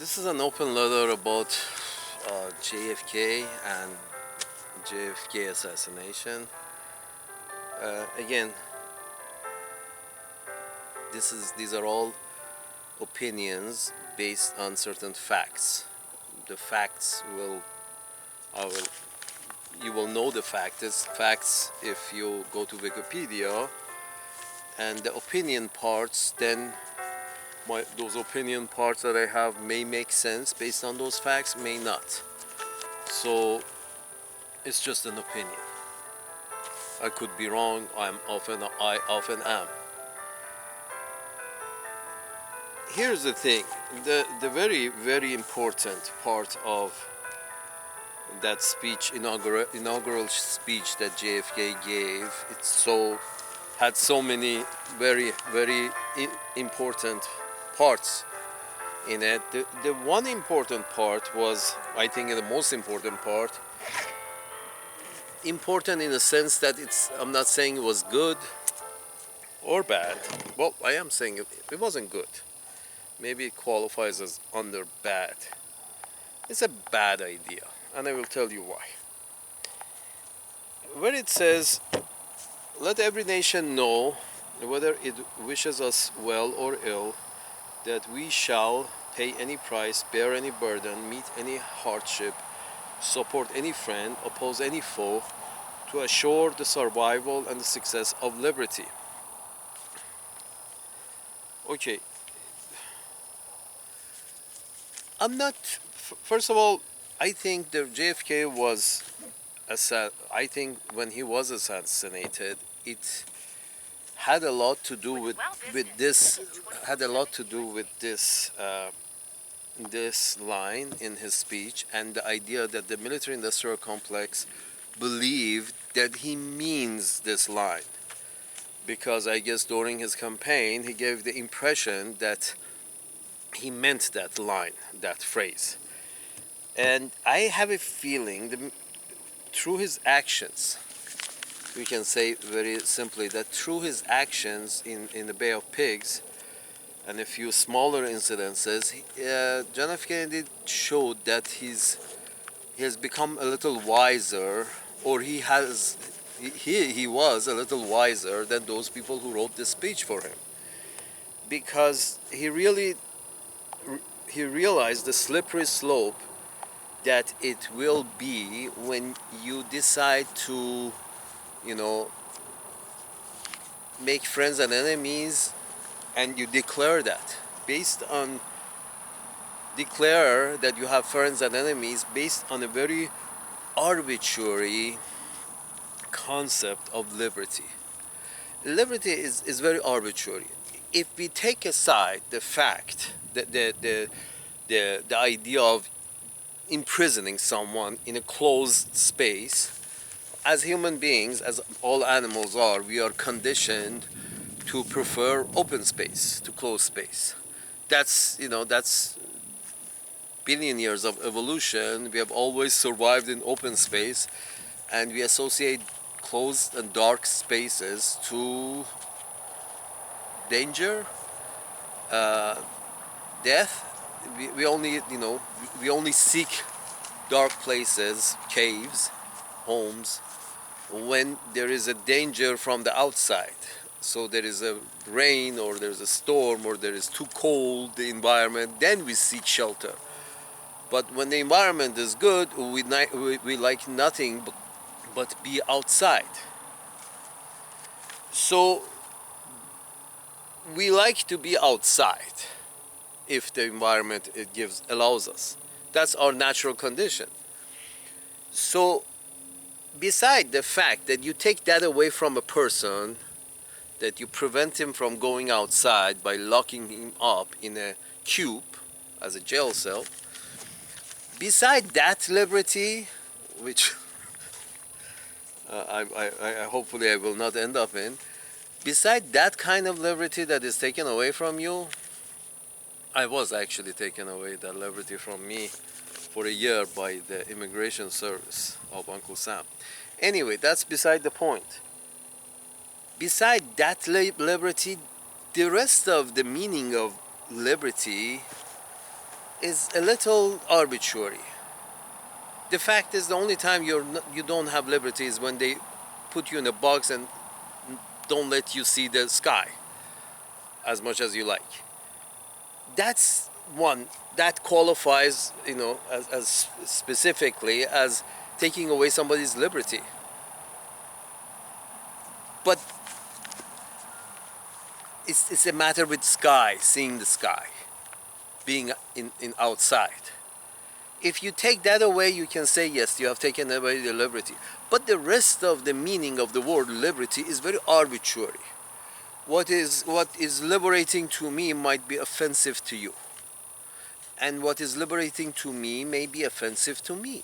This is an open letter about JFK and JFK assassination. Again, these are all opinions based on certain facts. The facts I will you will know the facts if you go to Wikipedia, and the opinion parts then those opinion parts that I have may make sense based on those facts, may not. So it's just an opinion. I could be wrong. I often am. Here's the thing. The very important part of that speech, inaugural speech that JFK gave, had so many very important parts in it. The one important part was, I think, the most important part. Important in the sense that I'm not saying it was good or bad. Well, I am saying it wasn't good. Maybe it qualifies as under bad. It's a bad idea, and I will tell you why. Where it says, let every nation know, whether it wishes us well or ill, that we shall pay any price, bear any burden, meet any hardship, support any friend, oppose any foe, to assure the survival and the success of liberty. Okay, first of all, I think the JFK was, I think when he was assassinated, it had a lot to do with this, this line in his speech, and the idea that the military-industrial complex believed that he means this line, because I guess during his campaign he gave the impression that he meant that line, that phrase. And I have a feeling that through his actions, we can say very simply that through his actions in the Bay of Pigs and a few smaller incidences, John F. Kennedy showed that he has become a little wiser, or he was a little wiser than those people who wrote this speech for him, because he realized the slippery slope that it will be when you decide to, make friends and enemies, and you declare that you have friends and enemies based on a very arbitrary concept of liberty. Liberty is very arbitrary. If we take aside the fact that the idea of imprisoning someone in a closed space, as human beings, as all animals are, we are conditioned to prefer open space to closed space. That's billion years of evolution. We have always survived in open space, and we associate closed and dark spaces to danger, death. We only seek dark places, caves, homes, when there is a danger from the outside. So there is a rain, or there's a storm, or there is too cold the environment, then we seek shelter. But when the environment is good, we like nothing but be outside. So we like to be outside if the environment allows us. That's our natural condition. So beside the fact that you take that away from a person, that you prevent him from going outside by locking him up in a cube as a jail cell, beside that liberty, which I hopefully I will not end up in, beside that kind of liberty that is taken away from you, I was actually taken away, that liberty from me, for a year by the immigration service of Uncle Sam. Anyway, that's beside the point. Beside that liberty, the rest of the meaning of liberty is a little arbitrary. The fact is, the only time you don't have liberty is when they put you in a box and don't let you see the sky as much as you like. That's one that qualifies, as specifically as taking away somebody's liberty. But it's a matter with sky, seeing the sky, being in outside. If you take that away, you can say, yes, you have taken away the liberty. But the rest of the meaning of the word liberty is very arbitrary. What is liberating to me might be offensive to you. And what is liberating to me may be offensive to me.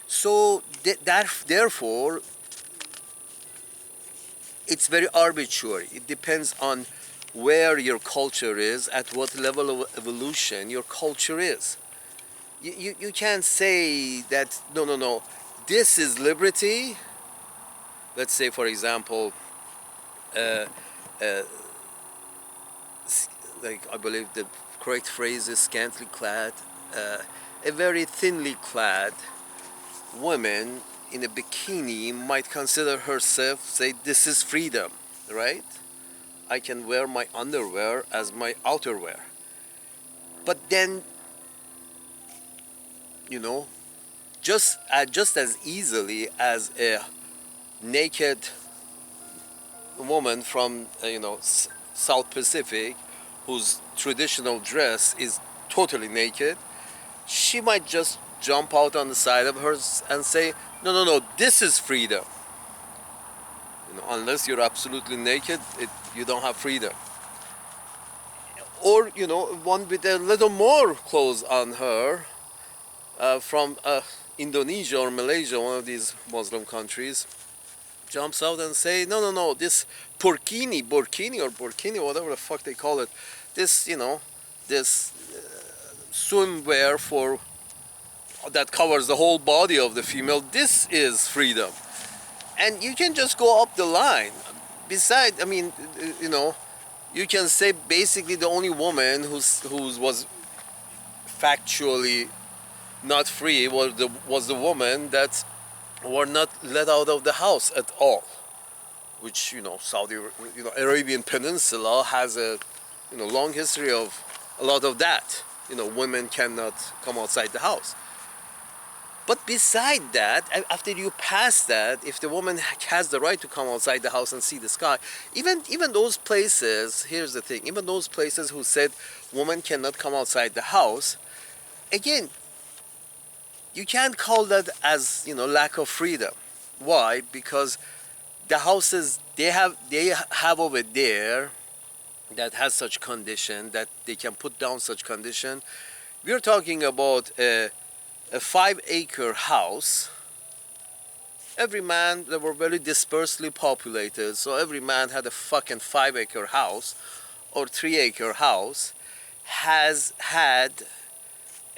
So therefore, it's very arbitrary. It depends on where your culture is, at what level of evolution your culture is. You can't say that, no, this is liberty. Let's say, for example, uh, uh, like I believe the correct phrase is scantily clad, a very thinly clad woman in a bikini might consider herself, say, this is freedom, right? I can wear my underwear as my outerwear. But then, you know, just as easily as a naked woman from South Pacific, whose traditional dress is totally naked, she might just jump out on the side of hers and say, no, this is freedom. Unless you're absolutely naked, you don't have freedom. Or one with a little more clothes on her, from Indonesia or Malaysia, one of these Muslim countries, jumps out and say, no, this burkini, whatever the fuck they call it, this, this swimwear for that covers the whole body of the female, this is freedom. And you can just go up the line. Besides, I mean, you can say basically the only woman who was factually not free was the woman that were not let out of the house at all, which Saudi, Arabian Peninsula has a long history of a lot of that. Women cannot come outside the house. But beside that, after you pass that, if the woman has the right to come outside the house and see the sky, even those places, here's the thing, even those places who said woman cannot come outside the house, again, you can't call that as lack of freedom. Why? Because the houses they have over there that has such condition that they can put down such condition. We're talking about a 5-acre house. Every man, they were very dispersely populated, so every man had a fucking 5-acre house or 3-acre house, has had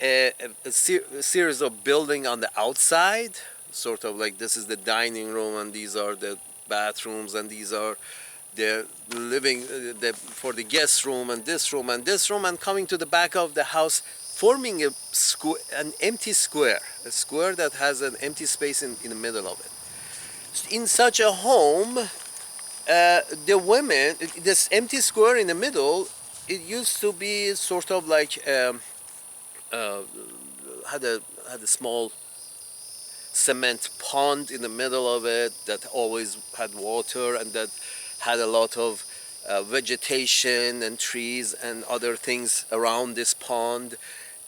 a series of building on the outside, sort of like this is the dining room and these are the bathrooms and these are the living for the guest room and this room and this room, and coming to the back of the house, forming an empty square, a square that has an empty space in the middle of it. In such a home, the women, this empty square in the middle, it used to be sort of like had a small cement pond in the middle of it that always had water and that had a lot of vegetation and trees and other things around this pond,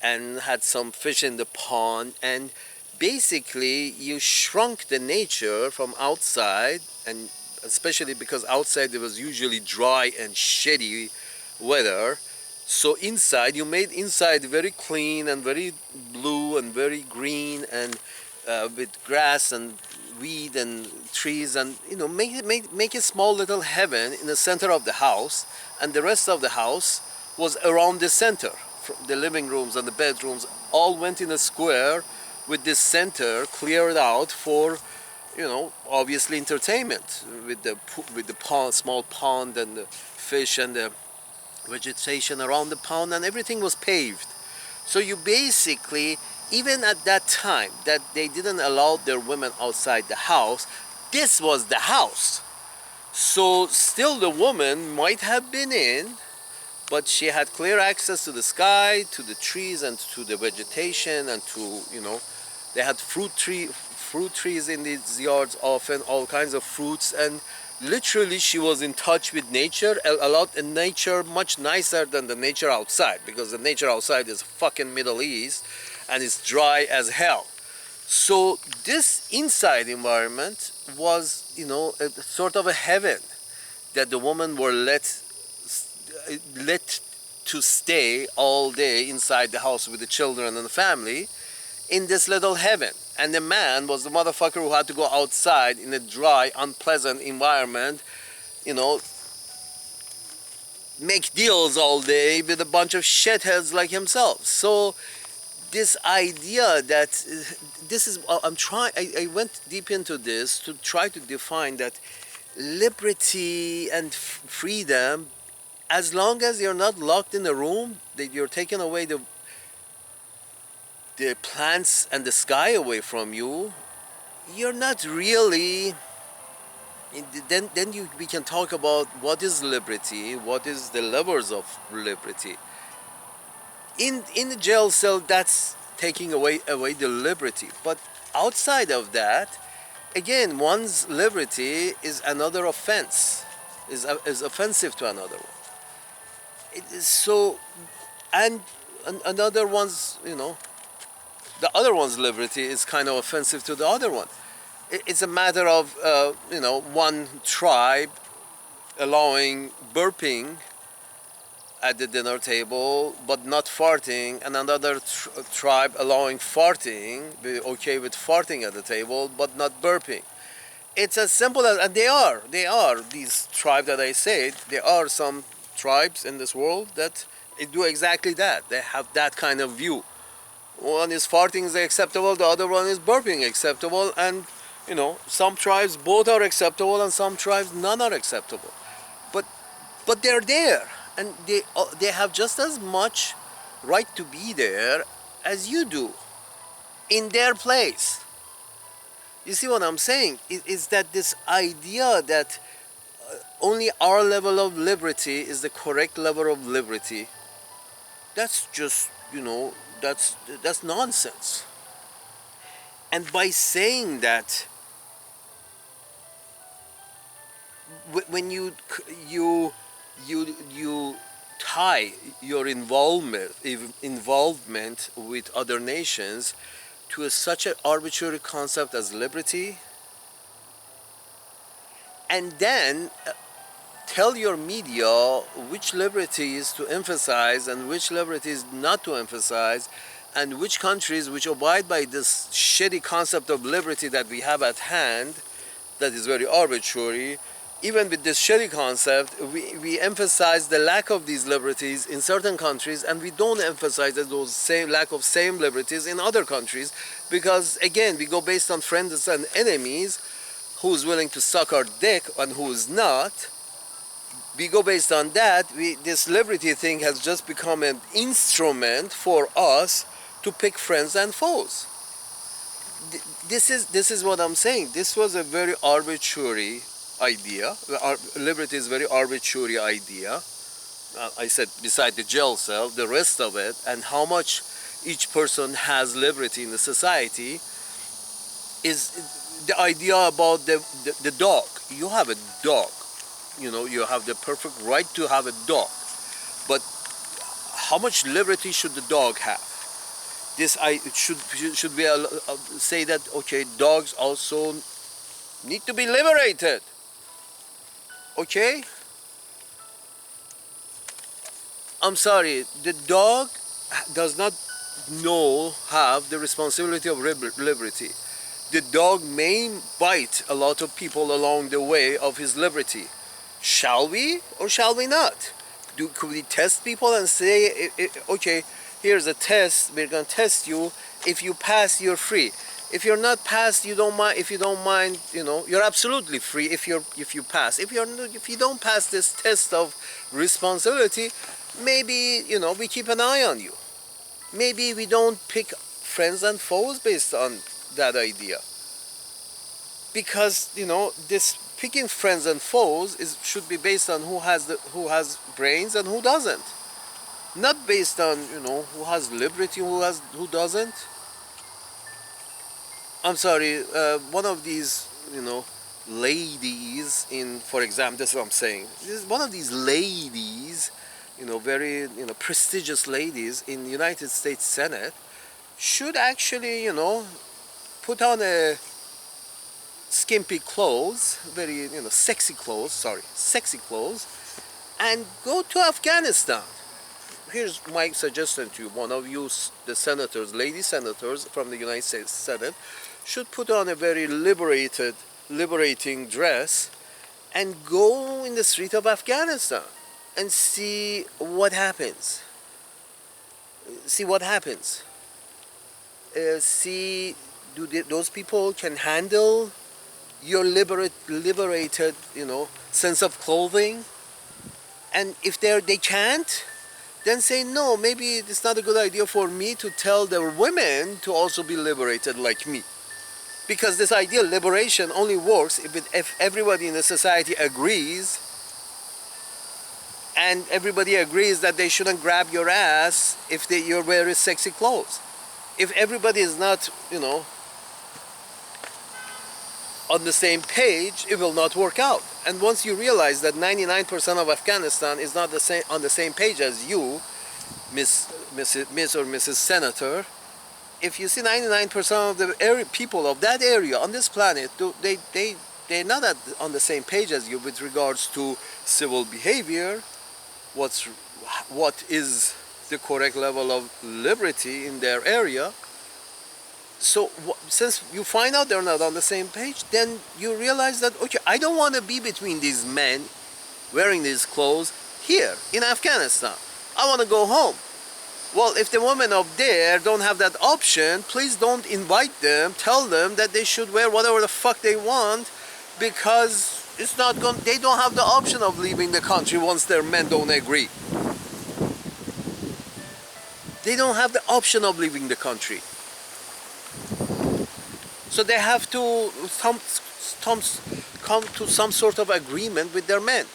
and had some fish in the pond. And basically you shrunk the nature from outside, and especially because outside it was usually dry and shitty weather, so inside you made inside very clean and very blue and very green, and with grass and weed and trees, and make a small little heaven in the center of the house, and the rest of the house was around the center. The living rooms and the bedrooms all went in a square with this center cleared out for obviously entertainment, with the pond, small pond, and the fish and the vegetation around the pond, and everything was paved. So you basically, even at that time that they didn't allow their women outside the house, this was the house. So still the woman might have been in, but she had clear access to the sky, to the trees, and to the vegetation, and to, they had fruit trees in these yards, often all kinds of fruits, and literally she was in touch with nature, a lot in nature, much nicer than the nature outside, because the nature outside is fucking Middle East and it's dry as hell. So this inside environment was, a sort of a heaven that the women were let to stay all day inside the house with the children and the family in this little heaven. And the man was the motherfucker who had to go outside in a dry, unpleasant environment, make deals all day with a bunch of shitheads like himself. So this idea that this is, I went deep into this to try to define that liberty and freedom, as long as you're not locked in a room, that you're taking away the plants and the sky away from you, you're not really. Then we can talk about what is liberty, what is the levels of liberty. In the jail cell, that's taking away the liberty. But outside of that, again, one's liberty is another offense, is offensive to another one. It is so, and another one's, the other one's liberty is kind of offensive to the other one. It's a matter of, one tribe allowing burping at the dinner table but not farting, and another tribe allowing farting, be okay with farting at the table but not burping. It's as simple as, and they are these tribes that I said, there are some tribes in this world that do exactly that. They have that kind of view. One is farting is acceptable, the other one is burping acceptable, and some tribes both are acceptable and some tribes none are acceptable. But they're there, and they have just as much right to be there as you do, in their place. You see what I'm saying? Is that this idea that only our level of liberty is the correct level of liberty, that's just, that's nonsense. And by saying that, when you tie your involvement with other nations to such an arbitrary concept as liberty, and then tell your media which liberties to emphasize and which liberties not to emphasize, and which countries which abide by this shitty concept of liberty that we have at hand, that is very arbitrary. Even with this shitty concept, we emphasize the lack of these liberties in certain countries, and we don't emphasize those same lack of same liberties in other countries, because again, we go based on friends and enemies, who's willing to suck our dick and who's not. We go based on that. This liberty thing has just become an instrument for us to pick friends and foes. This is what I'm saying. This was a very arbitrary idea. Liberty is a very arbitrary idea. I said beside the jail cell, the rest of it, and how much each person has liberty in the society, is the idea about the dog. You have a dog. You have the perfect right to have a dog. But how much liberty should the dog have? Should we say that, okay, dogs also need to be liberated? Okay? I'm sorry, the dog does not have the responsibility of liberty. The dog may bite a lot of people along the way of his liberty. Shall we or shall we not? Could we test people and say, okay, here's a test, we're going to test you. If you pass, you're free. If you're not passed, you don't mind. If you don't mind, you're absolutely free. If you pass, if you don't pass this test of responsibility, maybe we keep an eye on you. maybe we don't pick friends and foes based on that idea. Because, this picking friends and foes should be based on who has brains and who doesn't. Not based on, who has liberty, who doesn't. I'm sorry, one of these, ladies for example, this is what I'm saying. This is one of these ladies, very, prestigious ladies in the United States Senate should actually, put on a skimpy clothes, very, sexy clothes, and go to Afghanistan. Here's my suggestion to you. One of you, the senators, lady senators from the United States Senate, should put on a very liberating dress and go in the street of Afghanistan and see what happens. See what happens. See, those people can handle your liberated, sense of clothing? And if they can't, then say, no, maybe it's not a good idea for me to tell the women to also be liberated like me. Because this idea of liberation only works if everybody in the society agrees, and everybody agrees that they shouldn't grab your ass if you're wearing sexy clothes. If everybody is not, on the same page, it will not work out. And once you realize that 99% of Afghanistan is not on the same page as you, Miss or Mrs. Senator, if you see 99% of the people of that area on this planet, they're not on the same page as you with regards to civil behavior, what is the correct level of liberty in their area. So since you find out they're not on the same page, then you realize that, okay, I don't want to be between these men wearing these clothes here in Afghanistan. I want to go home. Well, if the women up there don't have that option, please don't invite them. Tell them that they should wear whatever the fuck they want, because they don't have the option of leaving the country once their men don't agree. They don't have the option of leaving the country. So they have to come to some sort of agreement with their men.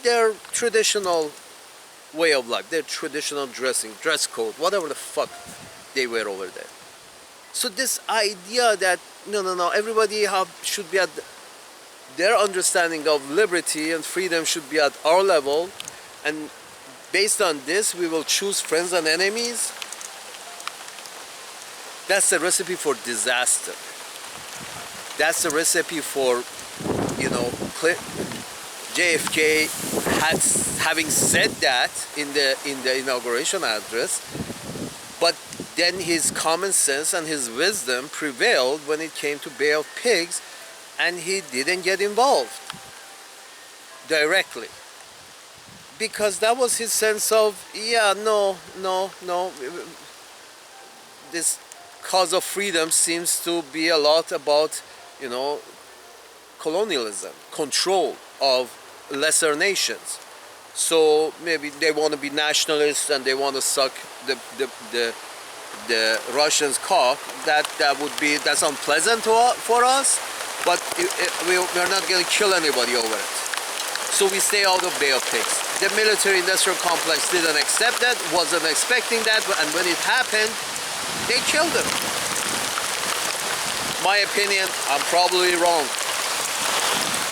Their traditional way of life, their traditional dress code, whatever the fuck they wear over there. So this idea that, no, everybody should be at their understanding of liberty and freedom should be at our level, and based on this we will choose friends and enemies, that's a recipe for disaster. That's a recipe for, JFK having said that in the inauguration address, but then his common sense and his wisdom prevailed when it came to Bay of Pigs, and he didn't get involved directly. Because that was his sense of, no, this cause of freedom seems to be a lot about, colonialism, control of lesser nations. So maybe they want to be nationalists and they want to suck the Russians' cock. That's unpleasant for us, but we're not going to kill anybody over it. So we stay out of Bay of Pigs. The military-industrial complex didn't accept that, wasn't expecting that, and when it happened, they killed him. My opinion, I'm probably wrong.